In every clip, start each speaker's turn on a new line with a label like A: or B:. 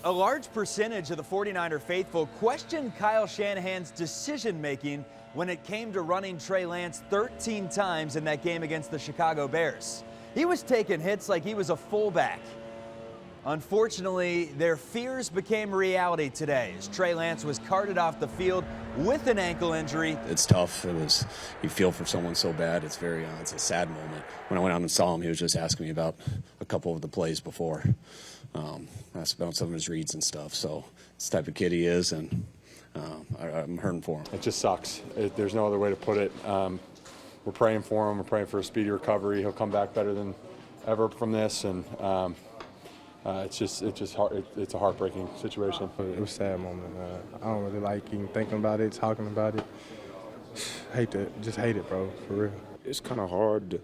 A: A large percentage of the 49er faithful questioned Kyle Shanahan's decision-making when it came to running Trey Lance 13 times in that game against the Chicago Bears. He was taking hits like he was a fullback. Unfortunately, their fears became reality today as Trey Lance was carted off the field with an ankle injury.
B: It's tough. You feel for someone so bad. It's a sad moment. When I went out and saw him, he was just asking me about a couple of the plays before. Asked about some of his reads and stuff. So it's the type of kid he is, and I'm hurting for him.
C: It just sucks. There's no other way to put it. We're praying for him. We're praying for a speedy recovery. He'll come back better than ever from this, and it's just hard. It's a heartbreaking situation.
D: It was a sad moment. I don't really like even thinking about it, talking about it. Just hate it, bro, for real.
E: It's kind of hard to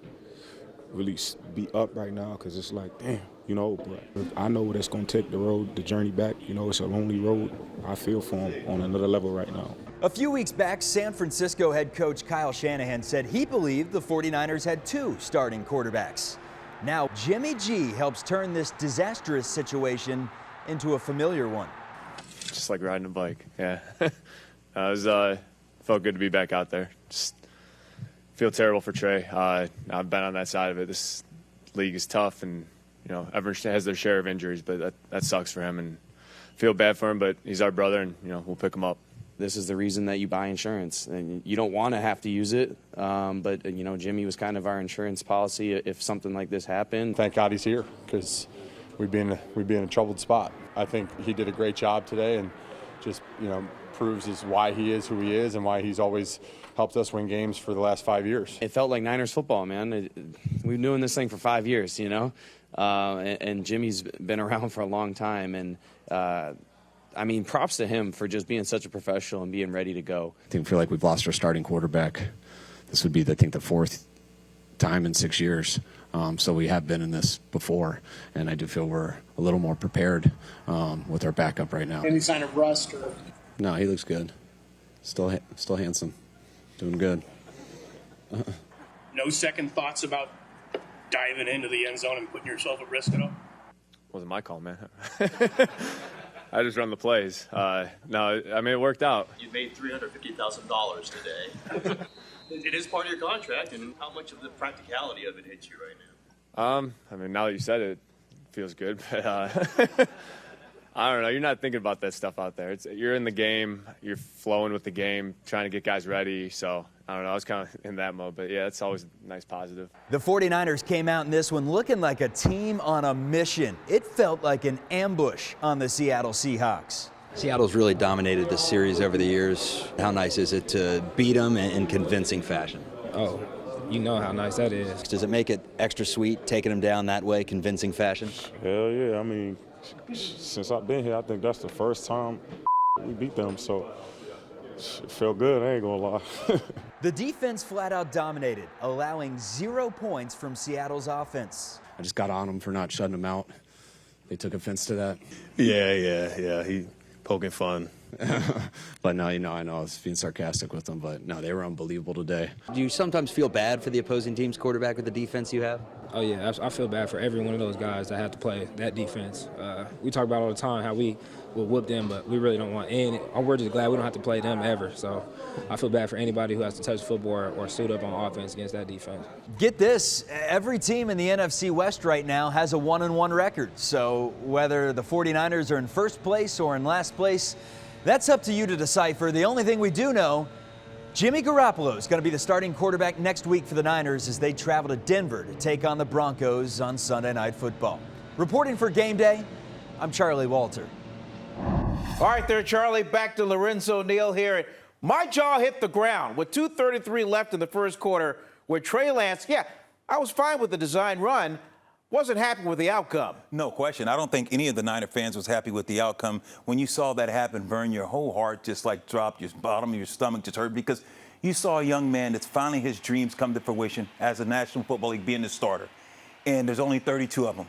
E: really be up right now because it's like, damn, but I know what it's going to take, the journey back. It's a lonely road. I feel for him on another level right now.
A: A few weeks back, San Francisco head coach Kyle Shanahan said he believed the 49ers had 2 starting quarterbacks. Now, Jimmy G helps turn this disastrous situation into a familiar one.
F: Just like riding a bike, yeah. Felt good to be back out there. Just feel terrible for Trey. I've been on that side of it. This league is tough, and everyone has their share of injuries, but that sucks for him, and feel bad for him. But he's our brother, and we'll pick him up.
B: This is the reason that you buy insurance, and you don't want to have to use it. But Jimmy was kind of our insurance policy if something like this happened.
C: Thank God he's here, because we'd be in a troubled spot. I think he did a great job today, and just proves why he is who he is and why he's always helped us win games for the last 5 years.
B: It felt like Niners football, man. We've been doing this thing for 5 years, and Jimmy's been around for a long time, and props to him for just being such a professional and being ready to go.
G: I feel like we've lost our starting quarterback. This would be, the 4th time in 6 years. So we have been in this before, and I do feel we're a little more prepared with our backup right now.
H: Any sign of rust? Or?
G: No, he looks good. Still handsome. Doing good.
H: No second thoughts about diving into the end zone and putting yourself at risk at all?
F: Wasn't my call, man. I just run the plays. It worked out.
I: You made $350,000 today. It is part of your contract, and how much of the practicality of it hits you right now?
F: Now that you said it, it feels good, but I don't know. You're not thinking about that stuff out there. You're in the game. You're flowing with the game, trying to get guys ready. So, I don't know. I was kind of in that mode. But, yeah, it's always a nice positive.
A: The 49ers came out in this one looking like a team on a mission. It felt like an ambush on the Seattle Seahawks.
J: Seattle's really dominated this series over the years. How nice is it to beat them in convincing fashion?
D: Oh, you know how nice that is.
J: Does it make it extra sweet taking them down that way, convincing fashion?
E: Hell yeah. Since I've been here, I think that's the first time we beat them, so it felt good, I ain't gonna lie.
A: The defense flat out dominated, allowing 0 points from Seattle's offense.
G: I just got on them for not shutting them out. They took offense to that.
F: Yeah. He poking fun.
G: But no, I know I was being sarcastic with them, but no, they were unbelievable today.
J: Do you sometimes feel bad for the opposing team's quarterback with the defense you have?
D: Oh, yeah, I feel bad for every one of those guys that have to play that defense. We talk about all the time how we will whoop them, but we really don't want any. We're just glad we don't have to play them ever. So I feel bad for anybody who has to touch football or suit up on offense against that defense.
A: Get this, every team in the NFC West right now has a 1-1 record. So whether the 49ers are in first place or in last place, that's up to you to decipher. The only thing we do know, Jimmy Garoppolo is going to be the starting quarterback next week for the Niners as they travel to Denver to take on the Broncos on Sunday Night Football. Reporting for Game Day, I'm Charlie Walter.
K: All right there, Charlie. Back to Lorenzo Neal here. My jaw hit the ground with 2:33 left in the first quarter where Trey Lance, I was fine with the design run, wasn't happy with the outcome.
L: No question. I don't think any of the Niner fans was happy with the outcome. When you saw that happen, Vern, your whole heart just dropped, your bottom of your stomach just hurt because you saw a young man that's finally his dreams come to fruition as a National Football League being the starter. And there's only 32 of them.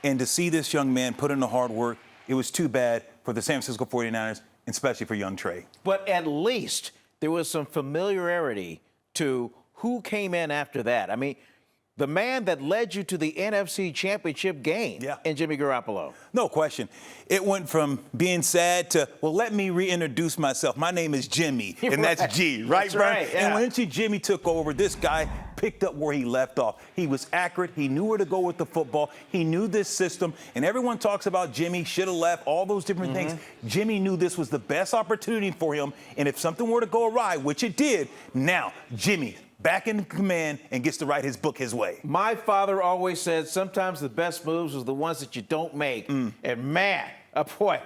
L: And to see this young man put in the hard work, it was too bad for the San Francisco 49ers, especially for young Trey.
K: But at least there was some familiarity to who came in after that. the man that led you to the NFC Championship game in Jimmy Garoppolo.
L: No question. It went from being sad to, well, let me reintroduce myself. My name is Jimmy, and that's G, right,
K: That's
L: Vern?
K: right, yeah.
L: And once Jimmy took over, this guy picked up where he left off. He was accurate. He knew where to go with the football. He knew this system. And everyone talks about Jimmy should have left, all those different things. Jimmy knew this was the best opportunity for him. And if something were to go awry, which it did, now Jimmy back in command and gets to write his book his way.
K: My father always said sometimes the best moves are the ones that you don't make. And man, boy,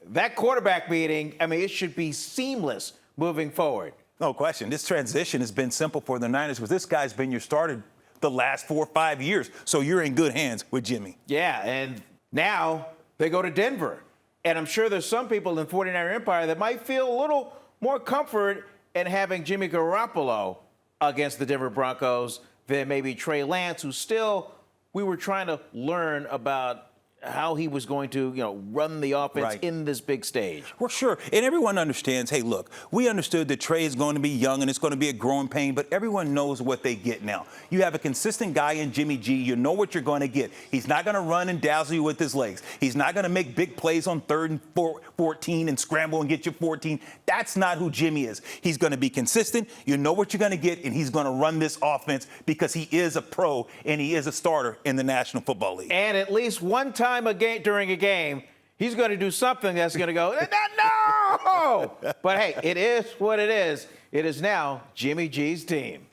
K: that quarterback meeting, I mean, it should be seamless moving forward.
L: No question. This transition has been simple for the Niners because this guy's been your starter the last 4 or 5 years. So you're in good hands with Jimmy.
K: Yeah, and now they go to Denver. And I'm sure there's some people in 49er Empire that might feel a little more comfort in having Jimmy Garoppolo against the Denver Broncos than maybe Trey Lance, who still, we were trying to learn about how he was going to, run the offense in this big stage.
L: Well, sure. And everyone understands, hey, look, we understood that Trey is going to be young and it's going to be a growing pain, but everyone knows what they get now. You have a consistent guy in Jimmy G. You know what you're going to get. He's not going to run and dazzle you with his legs. He's not going to make big plays on 3rd and 14 and scramble and get you 14. That's not who Jimmy is. He's going to be consistent. You know what you're going to get, and he's going to run this offense because he is a pro and he is a starter in the National Football League.
K: And at least one time during a game, he's going to do something that's going to go, no! But hey, it is what it is. It is now Jimmy G's team.